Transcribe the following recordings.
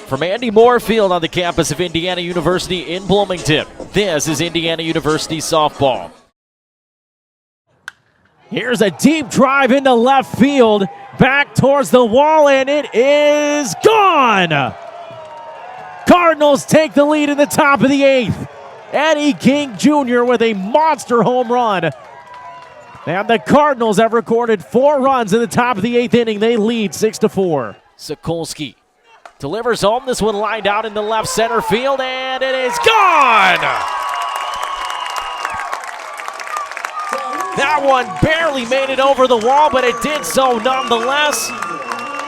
From Andy Moore Field on the campus of Indiana University in Bloomington, this is Indiana University softball. Here's a deep drive into left field, back towards the wall, and it is gone! Cardinals take the lead in the top of the eighth. Eddie King Jr. with a monster home run. And the Cardinals have recorded 4 runs in the top of the eighth inning. They lead 6-4. Sokolsky delivers home. This one lined out in the left center field, and it is gone! That one barely made it over the wall, but it did so nonetheless.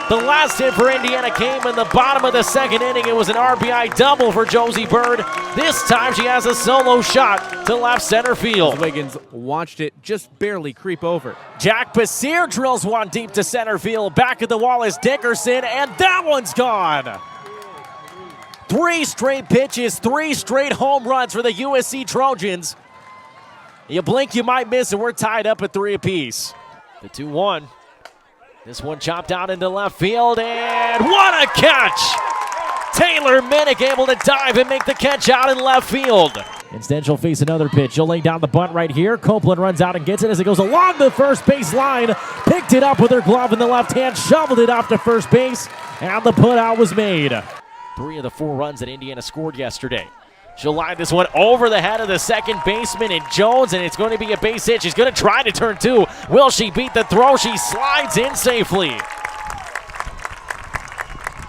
The last hit for Indiana came in the bottom of the second inning. It was an RBI double for Josie Bird. This time she has a solo shot to left center field. Wiggins watched it just barely creep over. Jack Basir drills one deep to center field. Back at the wall is Dickerson, and that one's gone. 3 straight pitches, 3 straight home runs for the USC Trojans. You blink, you might miss, and we're tied up at 3 apiece. The 2-1. This one chopped out into left field, and what a catch! Taylor Minnick able to dive and make the catch out in left field. Instead, she'll face another pitch. She'll lay down the bunt right here. Copeland runs out and gets it as it goes along the first base line. Picked it up with her glove in the left hand, shoveled it off to first base, and the putout was made. 3 of the 4 runs that Indiana scored yesterday. She'll line this one over the head of the second baseman in Jones, and it's going to be a base hit. She's going to try to turn 2. Will she beat the throw? She slides in safely.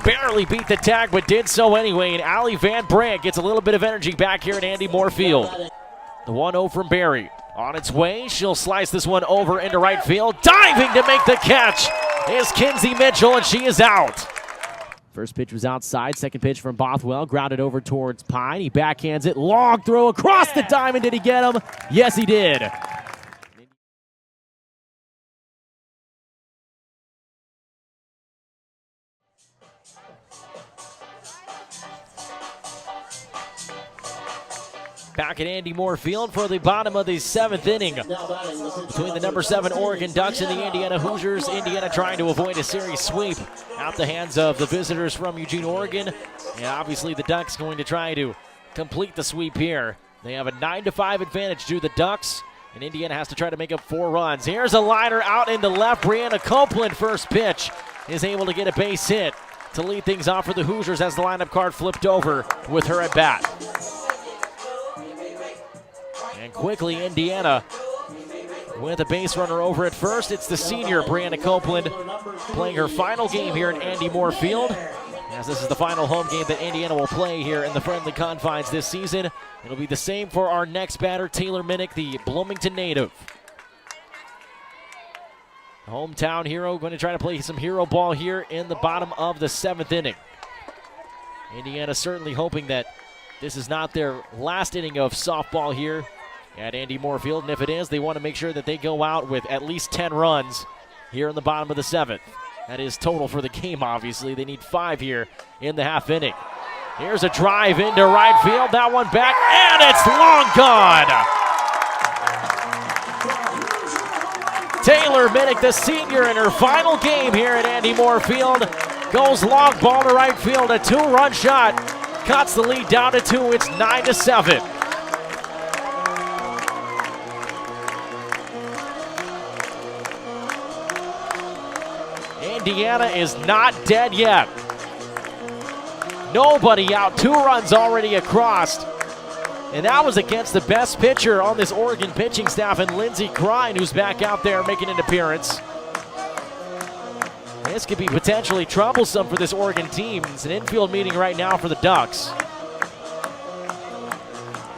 Barely beat the tag, but did so anyway, and Allie Van Brandt gets a little bit of energy back here at Andy Moore Field. The 1-0 from Barry. On its way, she'll slice this one over into right field. Diving to make the catch is Kinsey Mitchell, and she is out. First pitch was outside. Second pitch from Bothwell. Grounded over towards Pine. He backhands it. Long throw across the diamond. Did he get him? Yes, he did. Back at Andy Moore Field for the bottom of the 7th inning. Between the number 7 Oregon Ducks and the Indiana Hoosiers. Indiana trying to avoid a series sweep out the hands of the visitors from Eugene, Oregon. And obviously the Ducks going to try to complete the sweep here. They have a 9-5 advantage to the Ducks. And Indiana has to try to make up 4 runs. Here's a liner out into left. Brianna Copeland, first pitch, is able to get a base hit to lead things off for the Hoosiers as the lineup card flipped over with her at bat. And quickly, Indiana with a base runner over at first. It's the senior, Brianna Copeland, playing her final game here at Andy Moore Field, as this is the final home game that Indiana will play here in the friendly confines this season. It'll be the same for our next batter, Taylor Minnick, the Bloomington native. Hometown hero going to try to play some hero ball here in the bottom of the 7th inning. Indiana certainly hoping that this is not their last inning of softball here at Andy Moore Field, and if it is, they want to make sure that they go out with at least 10 runs here in the bottom of the 7th. That is total for the game, obviously. They need 5 here in the half inning. Here's a drive into right field. That one back, and it's long gone. Taylor Minnick, the senior, in her final game here at Andy Moore Field, goes long ball to right field. A 2-run shot cuts the lead down to 2. It's 9-7. Indiana is not dead yet. Nobody out. 2 runs already across. And that was against the best pitcher on this Oregon pitching staff, and Lindsey Crine, who's back out there making an appearance. This could be potentially troublesome for this Oregon team. It's an infield meeting right now for the Ducks.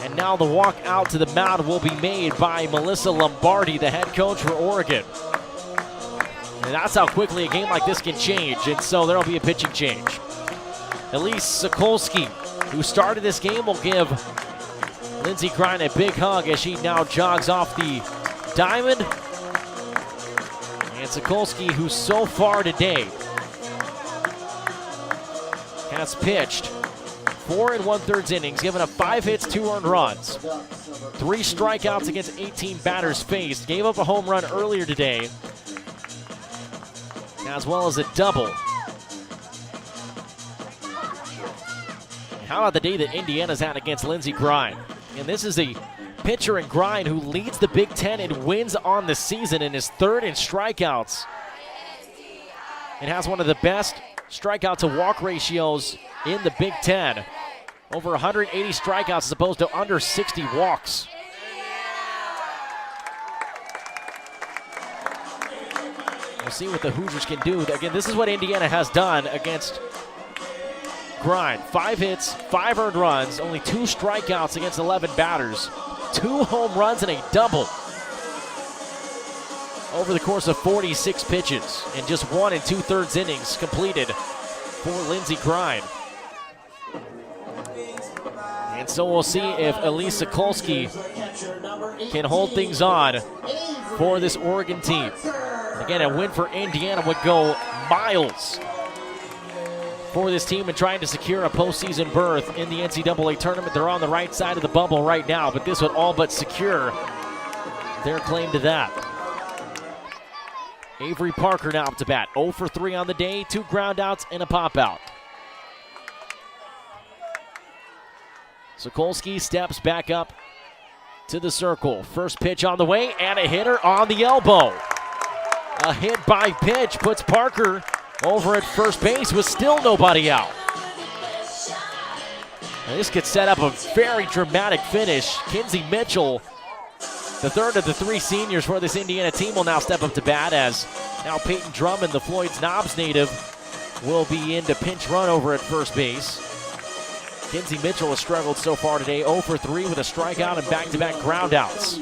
And now the walk out to the mound will be made by Melissa Lombardi, the head coach for Oregon. And that's how quickly a game like this can change, and so there'll be a pitching change. Elise Sokolsky, who started this game, will give Lindsey Crine a big hug as she now jogs off the diamond. And Sokolsky, who so far today has pitched 4 1/3 innings, given up 5 hits, 2 earned runs, 3 strikeouts against 18 batters faced, gave up a home run earlier today, as well as a double. How about the day that Indiana's had against Lindsey Grind? And this is a pitcher in Grind who leads the Big Ten in wins on the season and is third in strikeouts. It has one of the best strikeout to walk ratios in the Big Ten. Over 180 strikeouts as opposed to under 60 walks. We'll see what the Hoosiers can do. Again, this is what Indiana has done against Grind. 5 hits, 5 earned runs, only 2 strikeouts against 11 batters, 2 home runs and a double over the course of 46 pitches, and just 1 2/3 innings completed for Lindsey Grind. And so we'll see if Elise Sokolski can hold things on for this Oregon team. Again, a win for Indiana would go miles for this team in trying to secure a postseason berth in the NCAA tournament. They're on the right side of the bubble right now, but this would all but secure their claim to that. Avery Parker now up to bat. 0 for 3 on the day, 2 ground outs and a pop out. Sokolski steps back up to the circle. First pitch on the way and a hitter on the elbow. A hit by pitch puts Parker over at first base with still nobody out. And this could set up a very dramatic finish. Kinsey Mitchell, the third of the 3 seniors for this Indiana team, will now step up to bat as now Peyton Drummond, the Floyd's Knobs native, will be in to pinch run over at first base. Kinsey Mitchell has struggled so far today, 0 for 3 with a strikeout and back-to-back groundouts.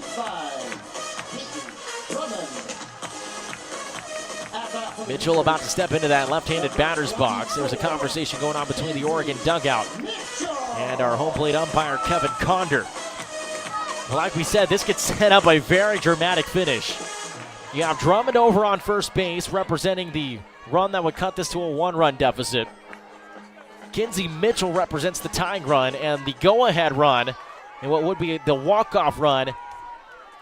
Mitchell about to step into that left-handed batter's box. There's a conversation going on between the Oregon dugout and our home plate umpire, Kevin Conder. Like we said, this could set up a very dramatic finish. You have Drummond over on first base, representing the run that would cut this to a 1-run deficit. Kinsey Mitchell represents the tying run, and the go-ahead run, and what would be the walk-off run,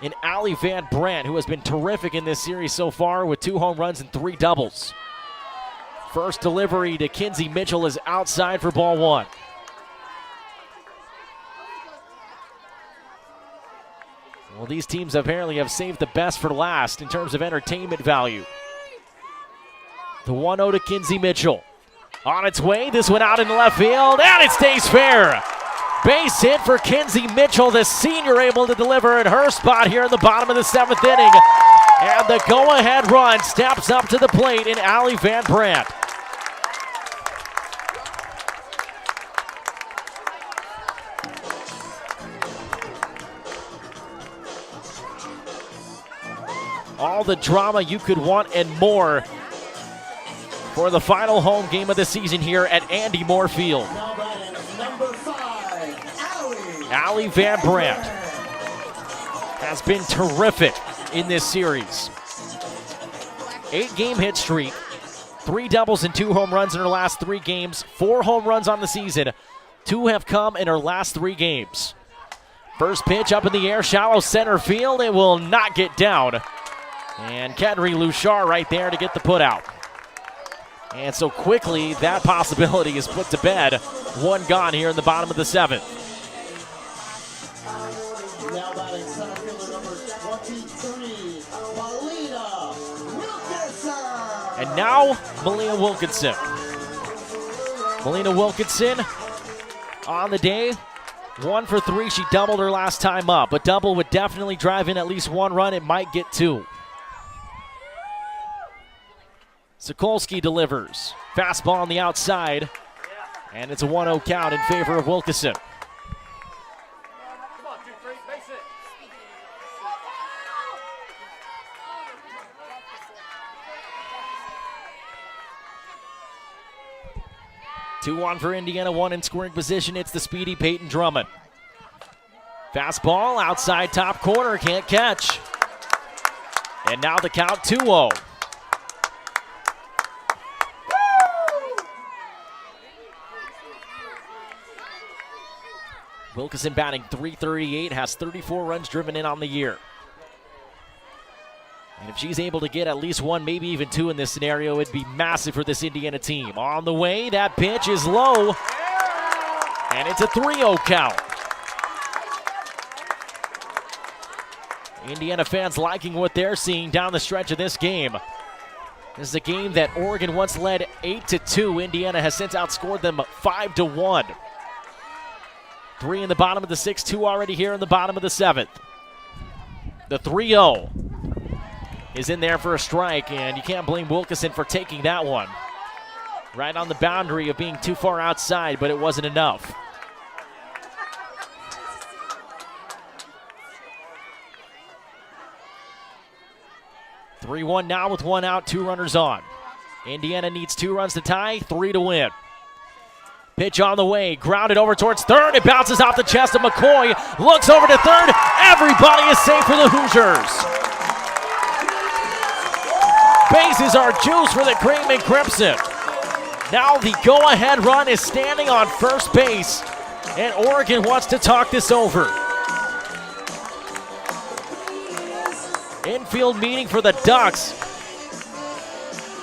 in Allie Van Brandt, who has been terrific in this series so far with 2 home runs and 3 doubles. First delivery to Kinsey Mitchell is outside for ball 1. Well, these teams apparently have saved the best for last in terms of entertainment value. The 1-0 to Kinsey Mitchell. On its way, this one out in left field, and it stays fair. Base hit for Kinsey Mitchell, the senior, able to deliver in her spot here in the bottom of the 7th inning. And the go-ahead run steps up to the plate in Allie Van Brandt. All the drama you could want and more for the final home game of the season here at Andy Moore Field. Allie Van Brandt has been terrific in this series. 8-game hit streak, 3 doubles and 2 home runs in her last 3 games, 4 home runs on the season. 2 have come in her last 3 games. First pitch up in the air, shallow center field. It will not get down. And Kedri Luchar right there to get the put out. And so quickly, that possibility is put to bed. 1 gone here in the bottom of the 7th. Now batting center fielder number 23, Melina Wilkinson. And now, Melina Wilkinson. Melina Wilkinson on the day, 1 for 3. She doubled her last time up. A double would definitely drive in at least 1 run. It might get 2. Sokolski delivers. Fastball on the outside. And it's a 1-0 count in favor of Wilkinson. Come on, 2-3, base it. 2-1 for Indiana, 1 in scoring position. It's the speedy Peyton Drummond. Fastball outside top corner, can't catch. And now the count 2-0. Wilkinson batting .338, has 34 runs driven in on the year. And if she's able to get at least 1, maybe even 2 in this scenario, it'd be massive for this Indiana team. On the way, that pitch is low. And it's a 3-0 count. Indiana fans liking what they're seeing down the stretch of this game. This is a game that Oregon once led 8-2. Indiana has since outscored them 5-1. 3 in the bottom of the 6th, 2 already here in the bottom of the 7th. The 3-0 is in there for a strike, and you can't blame Wilkeson for taking that one. Right on the boundary of being too far outside, but it wasn't enough. (3-1) now with 1 out, 2 runners on. Indiana needs 2 runs to tie, 3 to win. Pitch on the way, grounded over towards third. It bounces off the chest of McCoy. Looks over to third. Everybody is safe for the Hoosiers. Bases are juiced for the Cream and Crimson. Now the go-ahead run is standing on first base, and Oregon wants to talk this over. Infield meeting for the Ducks.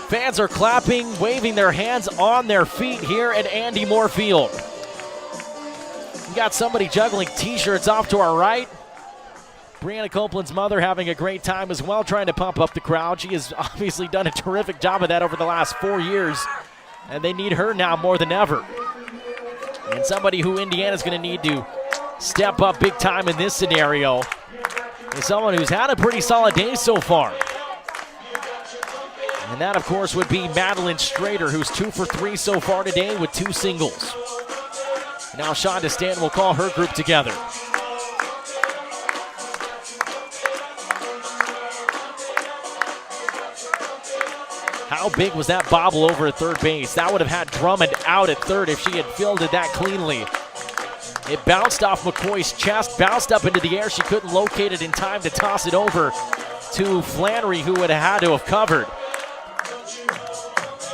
Fans are clapping, waving their hands on their feet here at Andy Moore Field. We got somebody juggling t-shirts off to our right. Brianna Copeland's mother having a great time as well, trying to pump up the crowd. She has obviously done a terrific job of that over the last 4 years, and they need her now more than ever. And somebody who Indiana's going to need to step up big time in this scenario is someone who's had a pretty solid day so far. And that, of course, would be Madeline Strader, who's 2 for 3 so far today with 2 singles. Now Shonda Stanton will call her group together. How big was that bobble over at third base? That would have had Drummond out at third if she had fielded that cleanly. It bounced off McCoy's chest, bounced up into the air. She couldn't locate it in time to toss it over to Flannery, who would have had to have covered.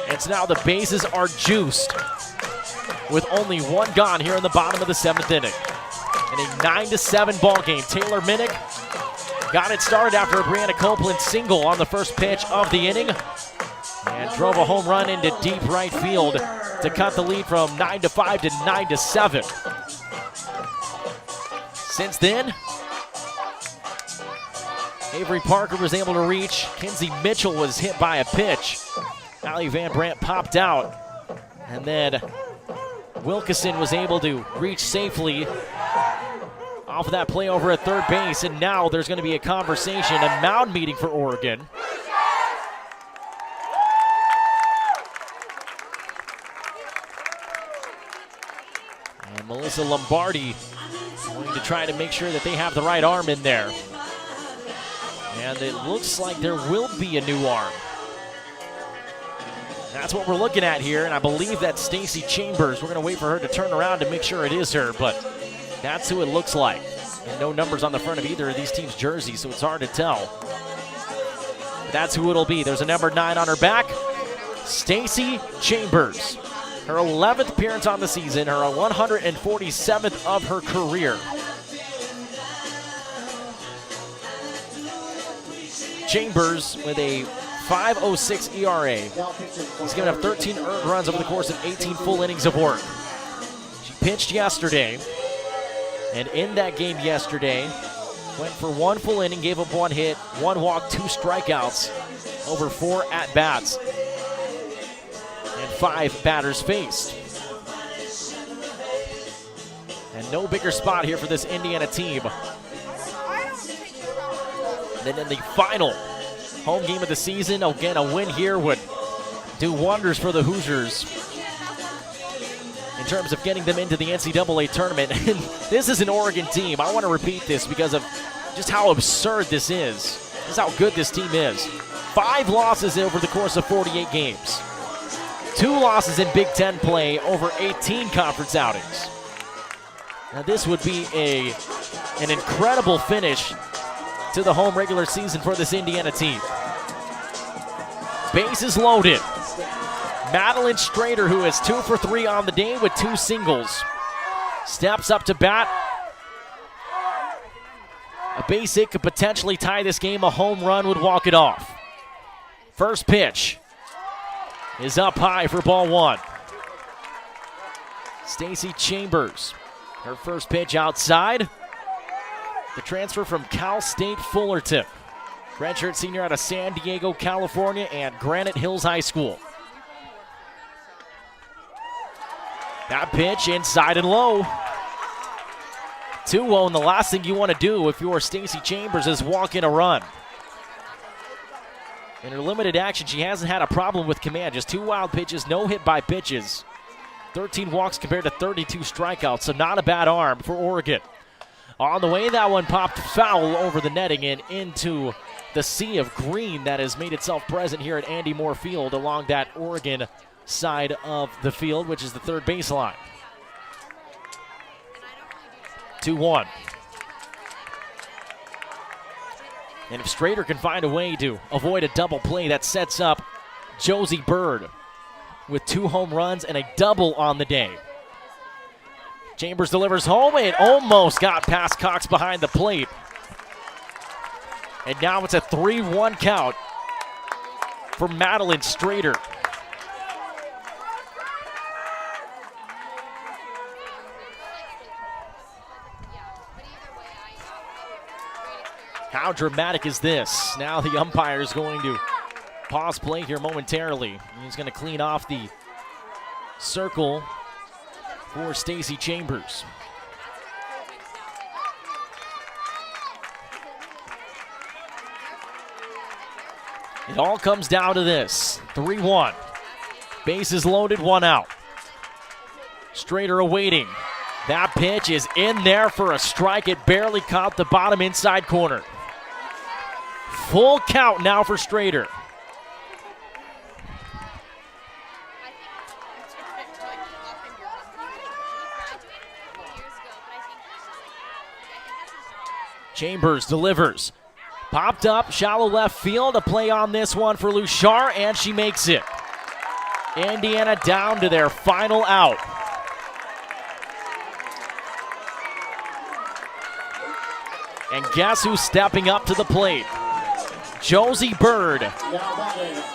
And so now the bases are juiced with only 1 gone here in the bottom of the 7th inning. In a 9-7 ball game. Taylor Minnick got it started after a Brianna Copeland single on the first pitch of the inning and drove a home run into deep right field to cut the lead from 9-5 to 9-7. Since then, Avery Parker was able to reach. Kinsey Mitchell was hit by a pitch. Allie Van Brandt popped out, and then Wilkeson was able to reach safely off of that play over at third base, and now there's going to be a conversation, a mound meeting for Oregon. And Melissa Lombardi going to try to make sure that they have the right arm in there. And it looks like there will be a new arm. That's what we're looking at here, and I believe that's Stacy Chambers. We're going to wait for her to turn around to make sure it is her, but that's who it looks like. And no numbers on the front of either of these teams' jerseys, so it's hard to tell. But that's who it'll be. There's a number 9 on her back, Stacy Chambers. Her 11th appearance on the season, her 147th of her career. Chambers with a 5.06 ERA. He's given up 13 earned runs over the course of 18 full innings of work. She pitched yesterday, and in that game yesterday, went for 1 full inning, gave up 1 hit, 1 walk, 2 strikeouts over 4 at-bats, and 5 batters faced. And no bigger spot here for this Indiana team than in the final home game of the season. Again, a win here would do wonders for the Hoosiers in terms of getting them into the NCAA tournament. And this is an Oregon team. I want to repeat this because of just how absurd this is. This is how good this team is. 5 losses over the course of 48 games. 2 losses in Big Ten play over 18 conference outings. Now this would be an incredible finish to the home regular season for this Indiana team. Bases loaded. Madeline Strader, who is 2 for 3 on the day with 2 singles, steps up to bat. A base hit could potentially tie this game. A home run would walk it off. First pitch is up high for ball 1. Stacy Chambers, her first pitch outside. The transfer from Cal State Fullerton. Redshirt senior out of San Diego, California, and Granite Hills High School. That pitch inside and low. 2-0, and the last thing you want to do if you're Stacy Chambers is walk in a run. In her limited action, she hasn't had a problem with command. Just 2 wild pitches, no hit by pitches. 13 walks compared to 32 strikeouts, so not a bad arm for Oregon. On the way, that one popped foul over the netting and into the sea of green that has made itself present here at Andy Moore Field along that Oregon side of the field, which is the third baseline. 2-1. And if Strader can find a way to avoid a double play, that sets up Josie Bird with 2 home runs and a double on the day. Chambers delivers home. It almost got past Cox behind the plate. And now it's a 3-1 count for Madeline Strader. How dramatic is this? Now the umpire is going to pause play here momentarily. He's going to clean off the circle for Stacy Chambers. It all comes down to this. 3-1. Bases loaded, 1 out. Strader awaiting. That pitch is in there for a strike. It barely caught the bottom inside corner. Full count now for Strader. Chambers delivers. Popped up, shallow left field. A play on this one for Luchar, and she makes it. Indiana down to their final out. And guess who's stepping up to the plate? Josie Bird,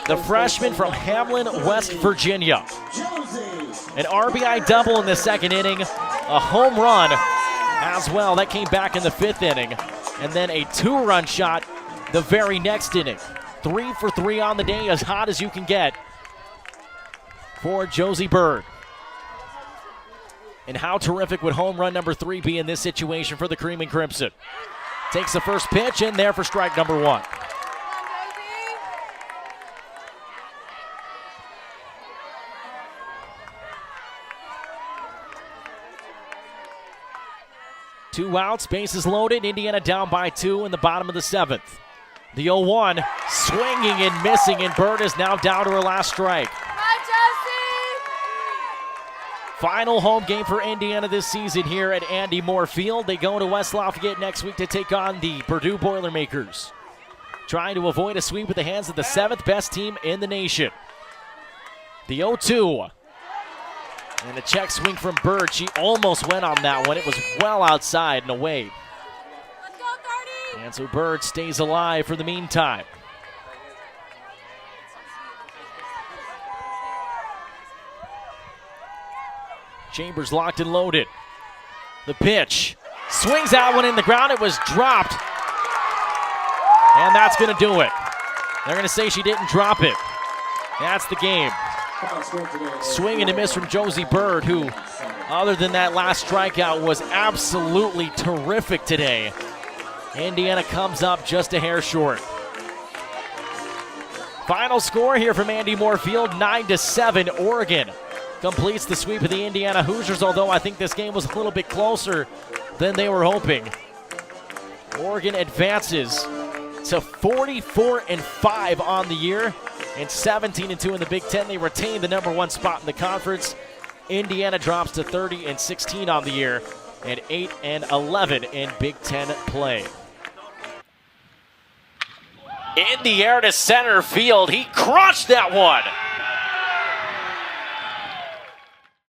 the freshman from Hamlin, West Virginia. An RBI double in the second inning, a home run as well. That came back in the 5th inning. And then a 2-run shot the very next inning. 3 for 3 on the day, as hot as you can get for Josie Bird. And how terrific would home run number 3 be in this situation for the Cream and Crimson? Takes the first pitch in there for strike number 1. Two outs, bases loaded. Indiana down by 2 in the bottom of the 7th. The 0-1, swinging and missing, and Bird is now down to her last strike. Final home game for Indiana this season here at Andy Moore Field. They go to West Lafayette next week to take on the Purdue Boilermakers, trying to avoid a sweep at the hands of the 7th best team in the nation. The 0-2. And a check swing from Bird. She almost went on that one. It was well outside and away. Let's go, 30. And so Bird stays alive for the meantime. Chambers locked and loaded. The pitch. Swings that one in the ground. It was dropped. And that's going to do it. They're going to say she didn't drop it. That's the game. Swing and a miss from Josie Bird, who, other than that last strikeout, was absolutely terrific today. Indiana comes up just a hair short. Final score here from Andy Moore Field, 9-7. Oregon completes the sweep of the Indiana Hoosiers, although I think this game was a little bit closer than they were hoping. Oregon advances to 44-5 on the year and 17-2 in the Big Ten. They retain the number 1 spot in the conference. Indiana drops to 30-16 on the year and 8-11 in Big Ten play. In the air to center field, he crushed that one.